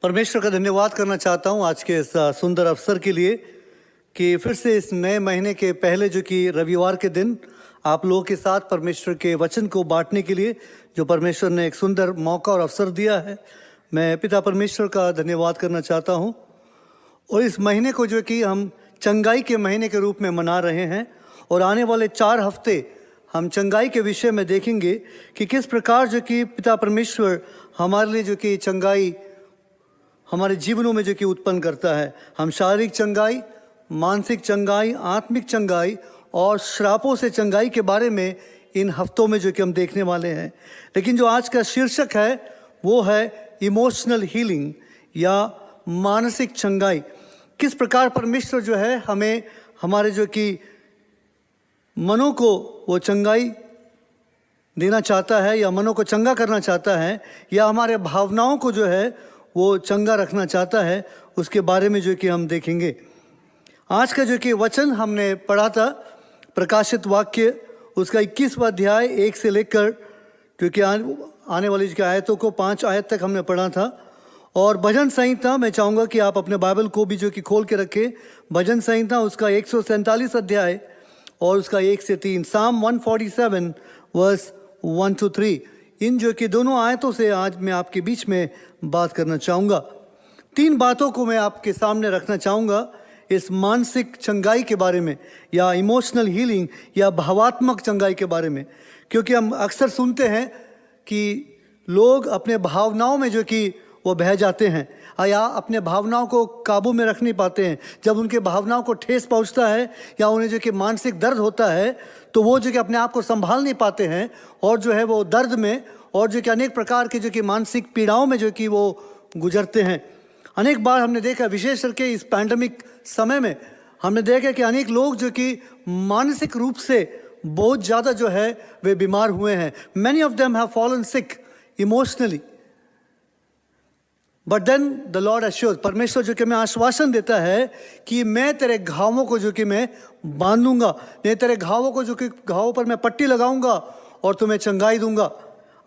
परमेश्वर का धन्यवाद करना चाहता हूँ आज के इस सुंदर अवसर के लिए कि फिर से इस नए महीने के पहले जो कि रविवार के दिन आप लोगों के साथ परमेश्वर के वचन को बांटने के लिए जो परमेश्वर ने एक सुंदर मौका और अवसर दिया है, मैं पिता परमेश्वर का धन्यवाद करना चाहता हूँ। और इस महीने को जो कि हम चंगाई के महीने के रूप में मना रहे हैं और आने वाले 4 हफ्ते हम चंगाई के विषय में देखेंगे कि किस प्रकार जो कि पिता परमेश्वर हमारे लिए जो कि चंगाई हमारे जीवनों में जो कि उत्पन्न करता है। हम शारीरिक चंगाई, मानसिक चंगाई, आत्मिक चंगाई और श्रापों से चंगाई के बारे में इन हफ्तों में जो कि हम देखने वाले हैं। लेकिन जो आज का शीर्षक है वो है इमोशनल हीलिंग या मानसिक चंगाई। किस प्रकार परमेश्वर जो है हमें हमारे जो कि मनों को वो चंगाई देना चाहता है या मनों को चंगा करना चाहता है या हमारे भावनाओं को जो है वो चंगा रखना चाहता है, उसके बारे में जो कि हम देखेंगे। आज का जो कि वचन हमने पढ़ा था प्रकाशित वाक्य उसका 21वां अध्याय 1 से लेकर जो कि आने वाली जो आयतों को 5 आयत तक हमने पढ़ा था। और भजन संहिता मैं चाहूँगा कि आप अपने बाइबल को भी जो कि खोल के रखें। भजन संहिता उसका 147 अध्याय और उसका 1 से 3, साम 147 वर्स 1 to 3। इन जो कि दोनों आयतों से आज मैं आपके बीच में बात करना चाहूँगा। 3 बातों को मैं आपके सामने रखना चाहूँगा इस मानसिक चंगाई के बारे में या इमोशनल हीलिंग या भावात्मक चंगाई के बारे में। क्योंकि हम अक्सर सुनते हैं कि लोग अपने भावनाओं में जो कि वो बह जाते हैं या अपने भावनाओं को काबू में रख नहीं पाते हैं। जब उनके भावनाओं को ठेस पहुंचता है या उन्हें जो कि मानसिक दर्द होता है तो वो जो कि अपने आप को संभाल नहीं पाते हैं और जो है वो दर्द में और जो कि अनेक प्रकार के जो कि मानसिक पीड़ाओं में जो कि वो गुजरते हैं। अनेक बार हमने देखा, विशेष करके इस पैंडमिक समय में हमने देखा कि अनेक लोग जो कि मानसिक रूप से बहुत ज़्यादा जो है वे बीमार हुए हैं। Many of them have fallen sick emotionally, but then the lord assures, परमेश्वर जो कि मैं आश्वासन देता है कि मैं तेरे घावों को जो कि मैं बांधूंगा, नहीं तेरे घावों को जो कि घावों पर मैं पट्टी लगाऊंगा और तुम्हें चंगाई दूंगा।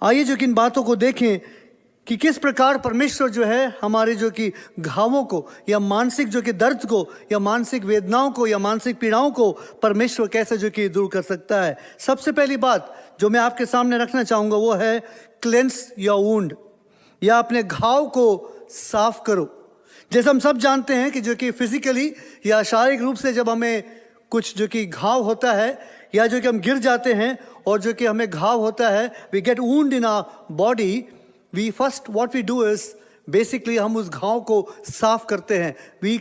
आइए जो कि इन बातों को देखें कि किस प्रकार परमेश्वर जो है हमारे जो कि घावों को या मानसिक जो कि दर्द को या मानसिक वेदनाओं को या मानसिक पीड़ाओं को परमेश्वर कैसे जो कि दूर कर सकता है। सबसे पहली बात जो मैं आपके सामने रखना चाहूँगा वो है क्लेंस योर वुंड या अपने घाव को साफ करो। जैसे हम सब जानते हैं कि जो कि फिजिकली या शारीरिक रूप से जब हमें कुछ जो कि घाव होता है या जो कि हम गिर जाते हैं और जो कि हमें घाव होता है, we get wound in our body, we first what we do is basically हम उस घाव को साफ करते हैं। We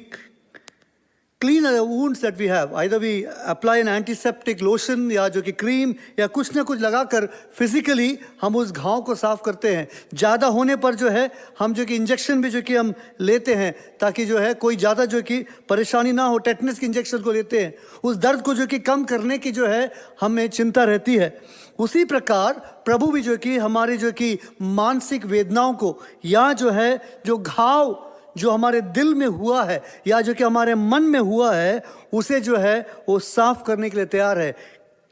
clean the wounds that we have, either we apply an antiseptic lotion या जो कि क्रीम या कुछ ना कुछ लगाकर फिजिकली हम उस घाव को साफ करते हैं। ज़्यादा होने पर जो है हम जो कि इंजेक्शन भी जो कि हम लेते हैं ताकि जो है कोई ज़्यादा जो कि परेशानी ना हो, टेटनस के इंजेक्शन को लेते हैं। उस दर्द को जो कि कम करने की जो है हमें चिंता रहती है। उसी प्रकार प्रभु भी जो कि हमारे जो कि मानसिक वेदनाओं को या जो है जो घाव जो हमारे दिल में हुआ है या जो कि हमारे मन में हुआ है उसे जो है वो साफ करने के लिए तैयार है।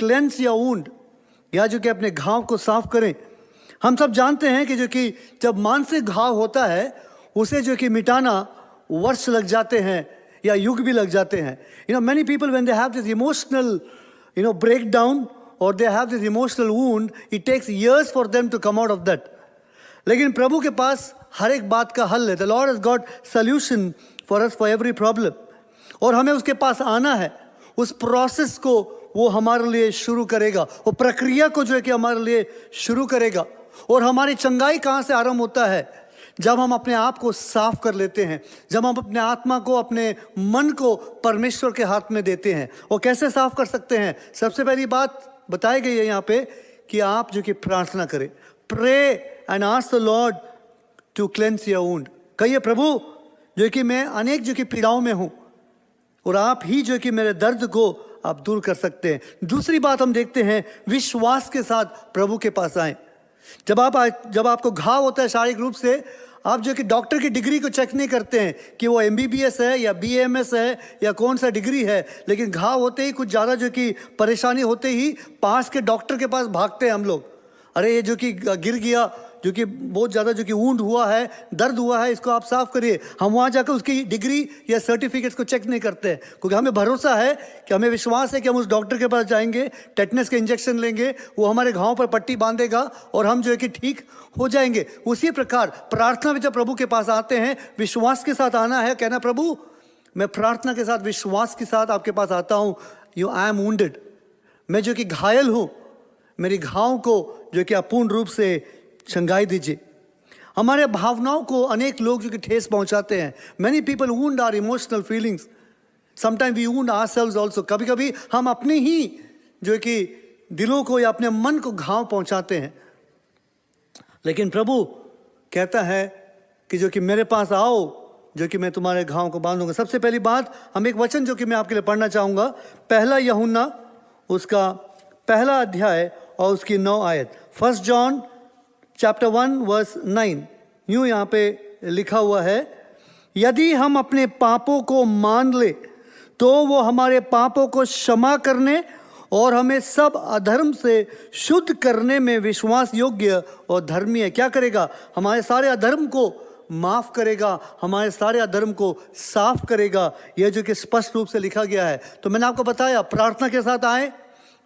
क्लेंस या वुंड या जो कि अपने घाव को साफ करें। हम सब जानते हैं कि जो कि जब मानसिक घाव होता है उसे जो कि मिटाना वर्ष लग जाते हैं या युग भी लग जाते हैं। Many people when they have this emotional break down और they have this emotional wound, it takes years for them to come out of that. लेकिन प्रभु के पास हर एक बात का हल है। The Lord has got solution for us for every problem. और हमें उसके पास आना है, उस प्रोसेस को वो हमारे लिए शुरू करेगा, वो प्रक्रिया को जो है कि हमारे लिए शुरू करेगा। और हमारी चंगाई कहाँ से आरंभ होता है? जब हम अपने आप को साफ कर लेते हैं, जब हम अपने आत्मा को, अपने मन को परमेश्वर के हाथ में देते हैं। वो कैसे साफ कर सकते हैं? सबसे पहली बात बताई गई है यहाँ पे कि आप जो कि प्रार्थना करें। Pray and ask the lord to cleanse your wound. कहिए, प्रभु जो कि मैं अनेक जो कि पीड़ाओं में हूँ और आप ही जो कि मेरे दर्द को आप दूर कर सकते हैं। दूसरी बात हम देखते हैं, विश्वास के साथ प्रभु के पास आए। जब आपको घाव होता है शारीरिक रूप से, आप जो कि डॉक्टर की डिग्री को चेक नहीं करते हैं कि वो MBBS है या BAMS है या कौन सा डिग्री है, लेकिन घाव होते ही कुछ ज़्यादा जो कि परेशानी होते ही पास के डॉक्टर के पास भागते हैं हम लोग। अरे ये जो कि गिर गया जो कि बहुत ज़्यादा जो कि वुंड हुआ है, दर्द हुआ है, इसको आप साफ करिए। हम वहाँ जाकर उसकी डिग्री या सर्टिफिकेट्स को चेक नहीं करते हैं, क्योंकि हमें भरोसा है कि हमें विश्वास है कि हम उस डॉक्टर के पास जाएंगे, टेटनस के इंजेक्शन लेंगे, वो हमारे घाव पर पट्टी बांधेगा और हम जो है कि ठीक हो जाएंगे। उसी प्रकार प्रार्थना में जब प्रभु के पास आते हैं, विश्वास के साथ आना है, कहना प्रभु मैं प्रार्थना के साथ विश्वास के साथ आपके पास आता हूँ, आई एम वुंडेड, मैं जो कि घायल हूँ, मेरी घाव को जो कि अपूर्ण रूप से चंगाई दीजिए। हमारे भावनाओं को अनेक लोग जो कि ठेस पहुंचाते हैं। Many people wound our emotional feelings, sometime we wound ourselves also. कभी कभी हम अपने ही जो कि दिलों को या अपने मन को घाव पहुंचाते हैं। लेकिन प्रभु कहता है कि जो कि मेरे पास आओ, जो कि मैं तुम्हारे घाव को बांधूंगा। सबसे पहली बात, हम एक वचन जो कि मैं आपके लिए पढ़ना चाहूँगा, पहला यूहन्ना उसका पहला अध्याय और उसकी 9 आयत। 1 जॉन चैप्टर 1 वर्स 9 यूँ यहाँ पे लिखा हुआ है, यदि हम अपने पापों को मान ले तो वो हमारे पापों को क्षमा करने और हमें सब अधर्म से शुद्ध करने में विश्वास योग्य और धर्मी है। क्या करेगा? हमारे सारे अधर्म को माफ करेगा, हमारे सारे अधर्म को साफ करेगा। यह जो कि स्पष्ट रूप से लिखा गया है। तो मैंने आपको बताया, प्रार्थना के साथ आए,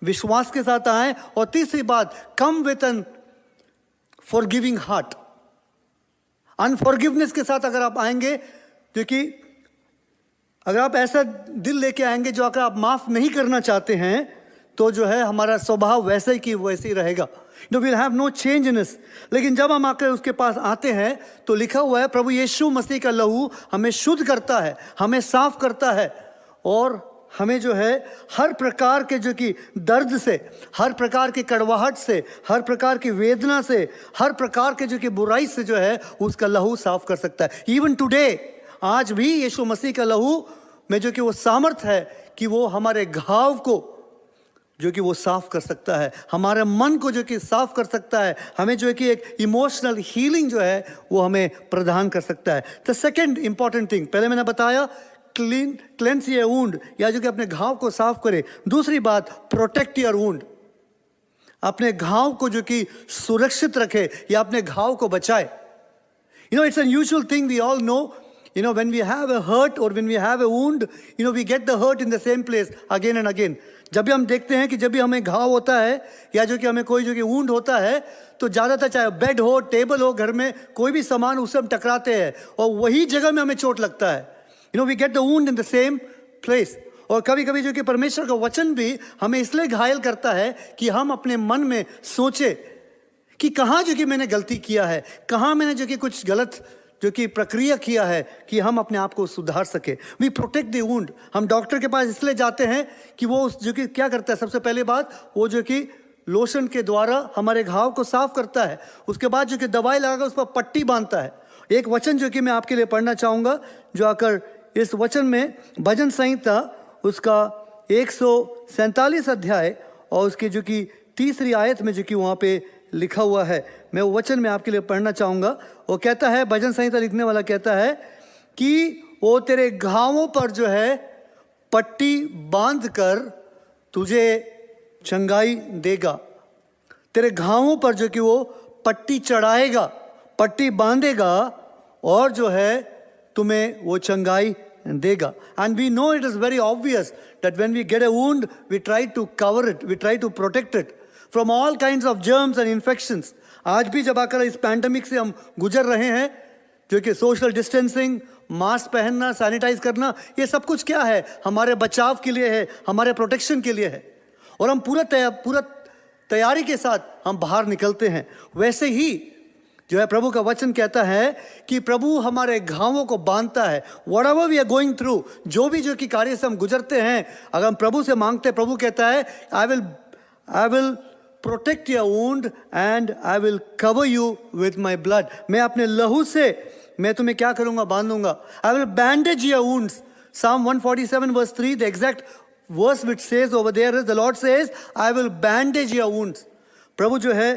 विश्वास के साथ आए, और तीसरी बात, come with an forgiving heart. Unforgiveness के साथ अगर आप आएंगे, क्योंकि अगर आप ऐसा दिल लेके आएंगे जो अगर आप माफ नहीं करना चाहते हैं, तो जो है हमारा स्वभाव वैसे ही की वैसे ही रहेगा। No will have no change in us. लेकिन जब हम आकर उसके पास आते हैं तो लिखा हुआ है प्रभु यीशु मसीह का लहू हमें शुद्ध करता है, हमें साफ करता है, और हमें जो है हर प्रकार के जो कि दर्द से, हर प्रकार की कड़वाहट से, हर प्रकार की वेदना से, हर प्रकार के जो कि बुराई से जो है उसका लहू साफ कर सकता है। इवन टुडे, आज भी यीशु मसीह का लहू में जो कि वो सामर्थ है कि वो हमारे घाव को जो कि वो साफ कर सकता है, हमारे मन को जो कि साफ कर सकता है, हमें जो है कि एक इमोशनल हीलिंग जो है वो हमें प्रदान कर सकता है। द सेकेंड इंपॉर्टेंट थिंग, पहले मैंने बताया क्लेंस योर वुंड, या जो कि अपने घाव को साफ करे। दूसरी बात, प्रोटेक्ट योर वुंड, अपने घाव को जो कि सुरक्षित रखे या अपने घाव को बचाए। You know, it's an usual thing, we all know, you know, when we have a hurt or when we have a wound, you know, we get the hurt in the same place again and again. जब भी हम देखते हैं कि जब भी हमें घाव होता है या जो कि हमें कोई जो कि वुंड होता है, तो ज़्यादातर चाहे बेड हो, टेबल हो, घर में कोई भी सामान, उससे हम टकराते हैं और वही जगह में हमें चोट लगता है। You know, we get the wound in the same place. और कभी कभी जो कि परमेश्वर का वचन भी हमें इसलिए घायल करता है कि हम अपने मन में सोचे कि कहाँ जो कि मैंने गलती किया है, कहाँ मैंने जो कि कुछ गलत जो कि प्रक्रिया किया है, कि हम अपने आप को सुधार सके। We protect the wound. हम डॉक्टर के पास इसलिए जाते हैं कि वो जो कि क्या करता है, सबसे पहले बात वो जो कि लोशन के द्वारा हमारे घाव को साफ करता है, उसके बाद जो कि दवाई लगाकर उस पर पट्टी बांधता है। एक वचन जो कि मैं आपके लिए पढ़ना चाहूँगा, जो आकर इस वचन में भजन संहिता उसका 147 अध्याय और उसकी जो कि 3री आयत में जो कि वहाँ पे लिखा हुआ है, मैं वो वचन में आपके लिए पढ़ना चाहूँगा। वो कहता है, भजन संहिता लिखने वाला कहता है कि वो तेरे घावों पर जो है पट्टी बांध कर तुझे चंगाई देगा। तेरे घावों पर जो कि वो पट्टी चढ़ाएगा, पट्टी बांधेगा और जो है तुम्हें वो चंगाई देगा। And we know it is very obvious that when we get a wound, we try to cover it, we try to protect it from all kinds of germs and infections. आज भी जब आकर इस पैंडमिक से हम गुजर रहे हैं, जो कि सोशल डिस्टेंसिंग, मास्क पहनना, सैनिटाइज करना, ये सब कुछ क्या है, हमारे बचाव के लिए है, हमारे प्रोटेक्शन के लिए है, और हम पूरा तैयारी के साथ हम बाहर निकलते हैं। वैसे ही जो है प्रभु का वचन कहता है कि प्रभु हमारे घावों को बांधता है। Whatever we are going through, जो भी जो कि कार्य से हम गुजरते हैं, अगर हम प्रभु से मांगते हैं, प्रभु कहता है I will protect your wound and I will cover you with my blood. मैं अपने लहू से मैं तुम्हें क्या करूंगा, बांधूंगा। I will bandage your wounds. Psalm 147 verse 3, the exact verse which says over there is, the Lord says, I will bandage your wounds. प्रभु जो है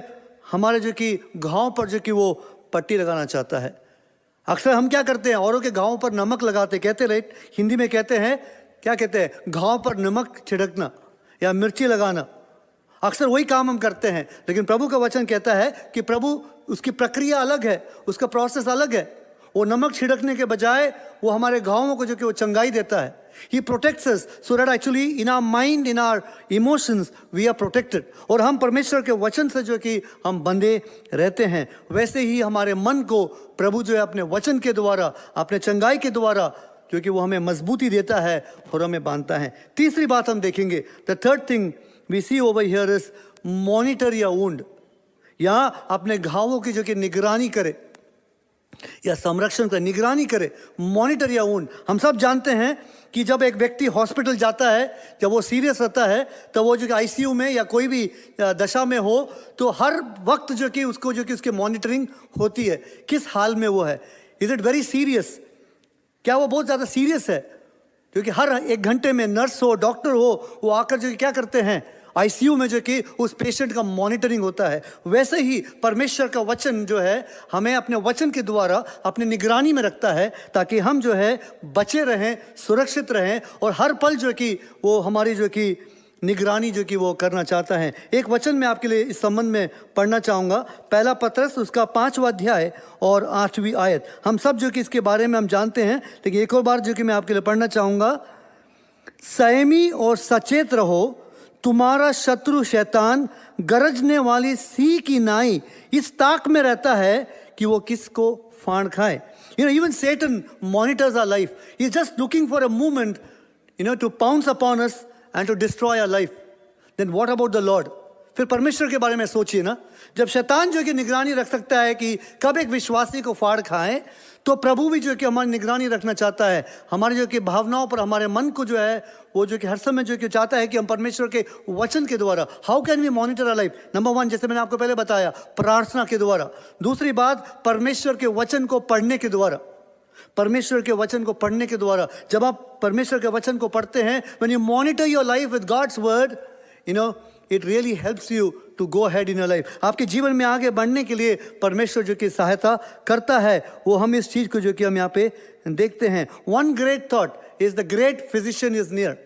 हमारे जो कि घाव पर जो कि वो पट्टी लगाना चाहता है। अक्सर हम क्या करते हैं, औरों के घावों पर नमक लगाते, कहते राइट, हिंदी में कहते हैं, क्या कहते हैं, घाव पर नमक छिड़कना या मिर्ची लगाना। अक्सर वही काम हम करते हैं, लेकिन प्रभु का वचन कहता है कि प्रभु उसकी प्रक्रिया अलग है, उसका प्रोसेस अलग है। वो नमक छिड़कने के बजाय वो हमारे घावों को जो कि वो चंगाई देता है। He protects us so that actually in our mind, in our emotions, we are protected. और हम परमेश्वर के वचन से जो कि हम बंधे रहते हैं, वैसे ही हमारे मन को प्रभु जो है अपने वचन के द्वारा, अपने चंगाई के द्वारा जो कि वो हमें मजबूती देता है और हमें बांधता है। तीसरी बात हम देखेंगे, the third thing we see over here is monitor या वुंड, या अपने घावों की जो कि निगरानी करे या संरक्षण करे, निगरानी करे, मॉनिटर या वुंड। हम सब जानते हैं कि जब एक व्यक्ति हॉस्पिटल जाता है, जब वो सीरियस रहता है, तो वो जो कि आईसीयू में या कोई भी दशा में हो, तो हर वक्त जो कि उसको जो कि उसकी मॉनिटरिंग होती है, किस हाल में वो है। इज इट वेरी सीरियस, क्या वो बहुत ज़्यादा सीरियस है? क्योंकि हर एक घंटे में नर्स हो, डॉक्टर हो, वो आकर जो कि क्या करते हैं, आईसीयू में जो कि उस पेशेंट का मॉनिटरिंग होता है। वैसे ही परमेश्वर का वचन जो है हमें अपने वचन के द्वारा अपने निगरानी में रखता है, ताकि हम जो है बचे रहें, सुरक्षित रहें, और हर पल जो कि वो हमारी जो कि निगरानी जो कि वो करना चाहता है। एक वचन मैं आपके लिए इस संबंध में पढ़ना चाहूँगा, पहला पत्रस उसका 5वां अध्याय और 8वीं आयत। हम सब जो कि इसके बारे में हम जानते हैं, लेकिन एक और बार जो कि मैं आपके लिए पढ़ना चाहूँगा। संयमी और सचेत रहो, तुम्हारा शत्रु शैतान गरजने वाली सिंह की नाई इस ताक में रहता है कि वो किसको फाड़ खाए। Even Satan monitors our life. He's just looking for a moment, to pounce upon us and to destroy our life. Then what about the Lord? फिर परमेश्वर के बारे में सोचिए ना, जब शैतान जो कि निगरानी रख सकता है कि कब एक विश्वासी को फाड़ खाए, तो प्रभु भी जो कि हमारी निगरानी रखना चाहता है, हमारे जो कि भावनाओं पर, हमारे मन को जो है वो जो कि हर समय जो कि चाहता है कि हम परमेश्वर के वचन के द्वारा, how can we monitor our life? Number 1, जैसे मैंने आपको पहले बताया, प्रार्थना के द्वारा। दूसरी बात, परमेश्वर के वचन को पढ़ने के द्वारा। परमेश्वर के वचन को पढ़ने के द्वारा, जब आप परमेश्वर के वचन को पढ़ते हैं, when you monitor your life with God's word, it really helps you to go ahead in your life. आपके जीवन में आगे बढ़ने के लिए परमेश्वर जो कि सहायता करता है, वो हम इस चीज़ को जो कि हम यहाँ पे देखते हैं। One great thought is the great physician is near,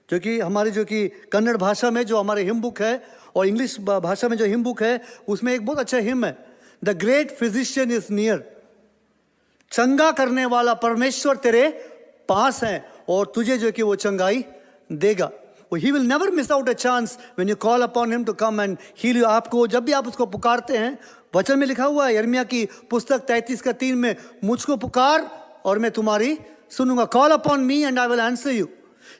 जो कि हमारी जो कि कन्नड़ भाषा में जो हमारे हिम बुक है और इंग्लिश भाषा में जो हिम बुक है, उसमें एक बहुत अच्छा हिम है, the great physician is near. चंगा करने वाला परमेश्वर तेरे पास है और तुझे जो कि वो चंगाई देगा। He will never miss out a chance when you call upon him to come and heal you. आपको जब भी आप उसको पुकारते हैं, वचन में लिखा हुआ है यिर्मयाह की पुस्तक 33:3 में, मुझको पुकार और मैं तुम्हारी सुनूंगा। Call upon me and I will answer you.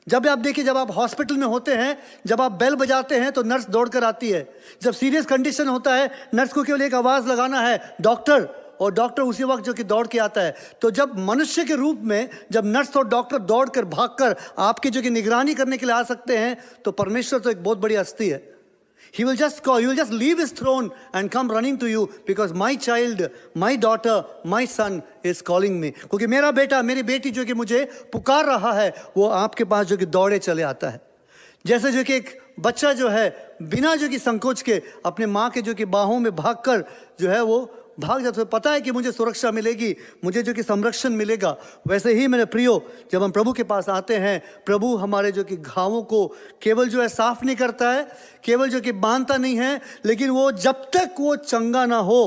जब आप देखिए, जब आप हॉस्पिटल में होते हैं, जब आप बेल बजाते हैं तो नर्स दौड़ कर आती है। जब सीरियस कंडीशन होता है, नर्स को केवल एक आवाज़ लगाना है, डॉक्टर, और डॉक्टर उसी वक्त जो कि दौड़ के आता है। तो जब मनुष्य के रूप में जब नर्स और डॉक्टर दौड़ कर, भाग कर आपकी जो कि निगरानी करने के लिए आ सकते हैं, तो परमेश्वर तो एक बहुत बड़ी हस्ती है। He will just call, he will just leave his throne and come running to you because my child, my daughter, my son is calling me. क्योंकि मेरा बेटा, मेरी बेटी जो कि मुझे पुकार रहा है, वो आपके पास जो कि दौड़े चले आता है। जैसे जो कि एक बच्चा जो है बिना जो कि संकोच के अपने माँ के जो कि बाहों में भागकर जो है वो भाग जाते, पता है कि मुझे सुरक्षा मिलेगी, मुझे जो कि संरक्षण मिलेगा। वैसे ही मेरे प्रियो, जब हम प्रभु के पास आते हैं, प्रभु हमारे जो कि घावों को केवल जो है साफ नहीं करता है, केवल जो कि बांधता नहीं है, लेकिन वो जब तक वो चंगा ना हो,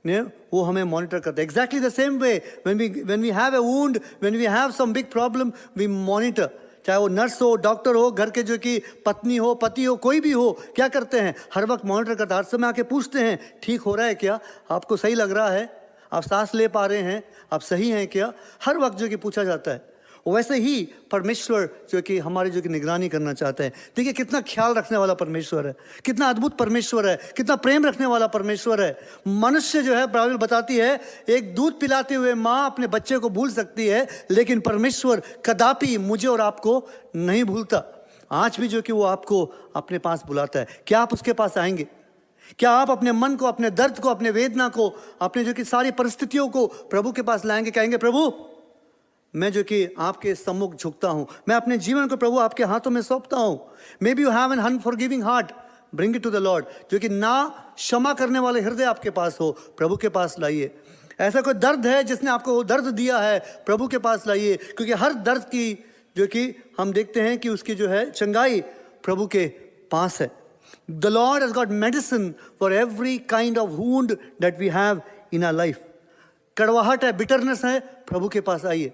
वो हमें मॉनिटर करता है। Exactly the same way when we have a wound, when we have some big problem, we monitor. चाहे वो नर्स हो, डॉक्टर हो, घर के जो कि पत्नी हो, पति हो, कोई भी हो, क्या करते हैं, हर वक्त मॉनिटर करते हैं। हर समय आके पूछते हैं, ठीक हो रहा है क्या, आपको सही लग रहा है, आप सांस ले पा रहे हैं, आप सही हैं क्या, हर वक्त जो कि पूछा जाता है। वैसे ही परमेश्वर जो कि हमारी जो कि निगरानी करना चाहते हैं। देखिए कितना ख्याल रखने वाला परमेश्वर है, कितना अद्भुत परमेश्वर है, कितना प्रेम रखने वाला परमेश्वर है। मनुष्य जो है, बाइबल बताती है, एक दूध पिलाते हुए माँ अपने बच्चे को भूल सकती है, लेकिन परमेश्वर कदापि मुझे और आपको नहीं भूलता। आज भी जो कि वो आपको अपने पास बुलाता है। क्या आप उसके पास आएंगे? क्या आप अपने मन को, अपने दर्द को, अपने वेदना को, अपने जो कि सारी परिस्थितियों को प्रभु के पास लाएंगे? कहेंगे, प्रभु मैं जो कि आपके सम्मुख झुकता हूँ, मैं अपने जीवन को प्रभु आपके हाथों में सौंपता हूँ। Maybe you have an unforgiving heart, bring it to the lord. जो कि ना क्षमा करने वाले हृदय आपके पास हो, प्रभु के पास लाइए। ऐसा कोई दर्द है जिसने आपको वो दर्द दिया है, प्रभु के पास लाइए, क्योंकि हर दर्द की जो कि हम देखते हैं कि उसकी जो है चंगाई प्रभु के पास है। The Lord has got medicine for every kind of wound that we have in our life. कड़वाहट है, बिटरनेस है, प्रभु के पास आइए.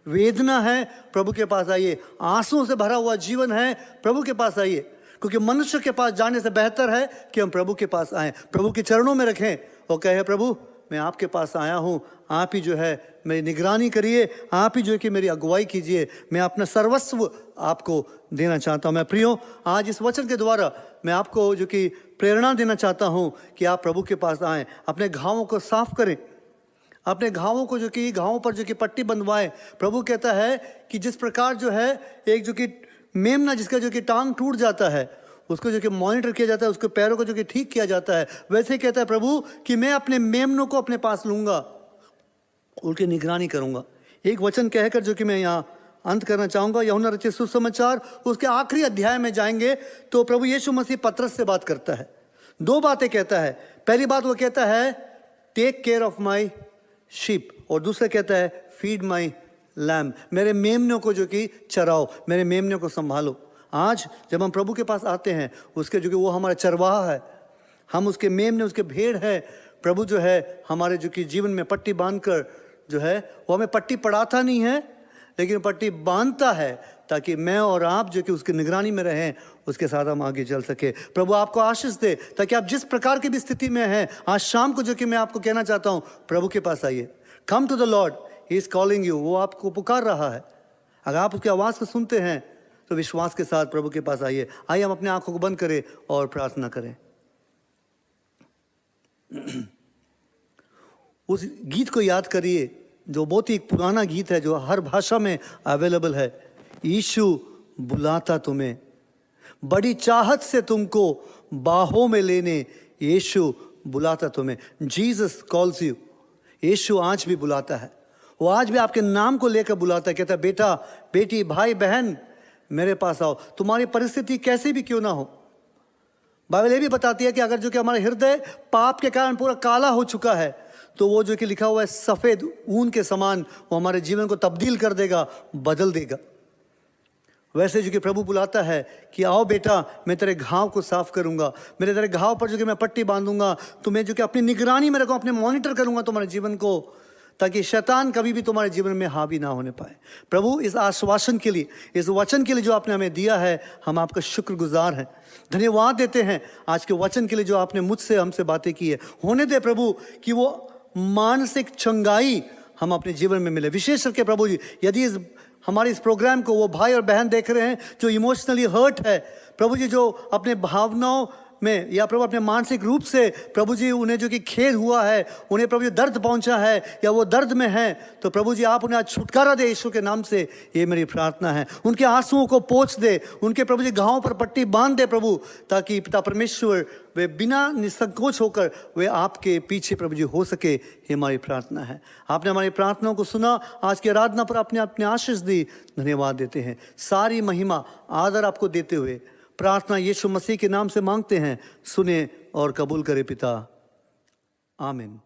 वेदना है, प्रभु के पास आइए. आंसुओं से भरा हुआ जीवन है, प्रभु के पास आइए. क्योंकि मनुष्य के पास जाने से बेहतर है कि हम प्रभु के पास आएं, प्रभु के चरणों में रखें और कहे, प्रभु मैं आपके पास आया हूँ, आप ही जो है मेरी निगरानी करिए, आप ही जो है कि मेरी अगुवाई कीजिए. मैं अपना सर्वस्व आपको देना चाहता हूँ. मैं प्रियो, आज इस वचन के द्वारा मैं आपको जो कि प्रेरणा देना चाहता हूँ कि आप प्रभु के पास आएँ, अपने घावों को साफ करें, अपने घावों को जो कि घावों पर जो कि पट्टी बंधवाएं. प्रभु कहता है कि जिस प्रकार जो है एक जो कि मेमना जिसका जो कि टांग टूट जाता है, उसको जो कि मॉनिटर किया जाता है, उसके पैरों को जो कि ठीक किया जाता है, वैसे ही कहता है प्रभु कि मैं अपने मेमनों को अपने पास लूंगा, उनकी निगरानी करूंगा. एक वचन कहकर जो कि मैं यहाँ अंत करना चाहूंगा. यूहन्ना रचित सुसमाचार उसके आखिरी अध्याय में जाएंगे तो प्रभु यीशु मसीह पतरस से बात करता है. दो बातें कहता है. पहली बात वो कहता है take care of my sheep, और दूसरा कहता है फीड माई लैम्ब, मेरे मेमनों को जो कि चराओ, मेरे मेमनों को संभालो. आज जब हम प्रभु के पास आते हैं, उसके जो कि वो हमारा चरवाहा है, हम उसके मेमने, उसके भेड़ है. प्रभु जो है हमारे जो कि जीवन में पट्टी बांधकर जो है वो हमें पट्टी पड़ाता नहीं है, लेकिन पट्टी बांधता है ताकि मैं और आप जो कि उसकी निगरानी में रहें, उसके साथ हम आगे चल सके. प्रभु आपको आशीष दे ताकि आप जिस प्रकार की भी स्थिति में हैं, आज शाम को जो कि मैं आपको कहना चाहता हूँ, प्रभु के पास आइए. Come to the lord, he is calling you. वो आपको पुकार रहा है. अगर आप उसकी आवाज़ को सुनते हैं तो विश्वास के साथ प्रभु के पास आइए. आइए हम अपने आंखों को बंद करें और प्रार्थना करें. उस गीत को याद करिए जो बहुत ही पुराना गीत है, जो हर भाषा में अवेलेबल है. यीशु बुलाता तुम्हें, बड़ी चाहत से तुमको बाहों में लेने, यीशु बुलाता तुम्हें. Jesus calls you. यीशु आज भी बुलाता है. वो आज भी आपके नाम को लेकर बुलाता है. कहता है बेटा, बेटी, भाई, बहन, मेरे पास आओ. तुम्हारी परिस्थिति कैसी भी क्यों ना हो, बाइबल ये भी बताती है कि अगर जो कि हमारा हृदय पाप के कारण पूरा काला हो चुका है, तो वो जो कि लिखा हुआ है सफ़ेद ऊन के समान, वो हमारे जीवन को तब्दील कर देगा, बदल देगा. वैसे जो कि प्रभु बुलाता है कि आओ बेटा, मैं तेरे घाव को साफ करूंगा, मेरे तेरे घाव पर जो कि मैं पट्टी बांधूंगा, तुम्हें जो कि अपनी निगरानी में रखूँ, अपने मॉनिटर करूंगा तुम्हारे जीवन को, ताकि शैतान कभी भी तुम्हारे जीवन में हावी ना होने पाए. प्रभु इस आश्वासन के लिए, इस वचन के लिए जो आपने हमें दिया है, हम आपका शुक्रगुजार हैं, धन्यवाद देते हैं आज के वचन के लिए जो आपने मुझसे हमसे बातें की है. होने दे प्रभु कि वो मानसिक चंगाई हम अपने जीवन में मिले. विशेष करके प्रभु जी, यदि हमारे इस प्रोग्राम को वो भाई और बहन देख रहे हैं जो इमोशनली हर्ट है, प्रभु जी, जो अपने भावनाओं में या प्रभु अपने मानसिक रूप से प्रभु जी उन्हें जो कि खेद हुआ है, उन्हें प्रभु जी दर्द पहुंचा है या वो दर्द में है, तो प्रभु जी आप उन्हें आज छुटकारा दे यीशु के नाम से, ये मेरी प्रार्थना है. उनके आंसुओं को पोंछ दे, उनके प्रभु जी घावों पर पट्टी बांध दे प्रभु, ताकि पिता परमेश्वर वे बिना निसंकोच होकर वे आपके पीछे प्रभु जी हो सके. ये हमारी प्रार्थना है. आपने हमारी प्रार्थनाओं को सुना, आज की आराधना पर आपने अपने आशीष दी, धन्यवाद देते हैं. सारी महिमा आदर आपको देते हुए प्रार्थना यीशु मसीह के नाम से मांगते हैं. सुने और कबूल करे पिता. आमीन.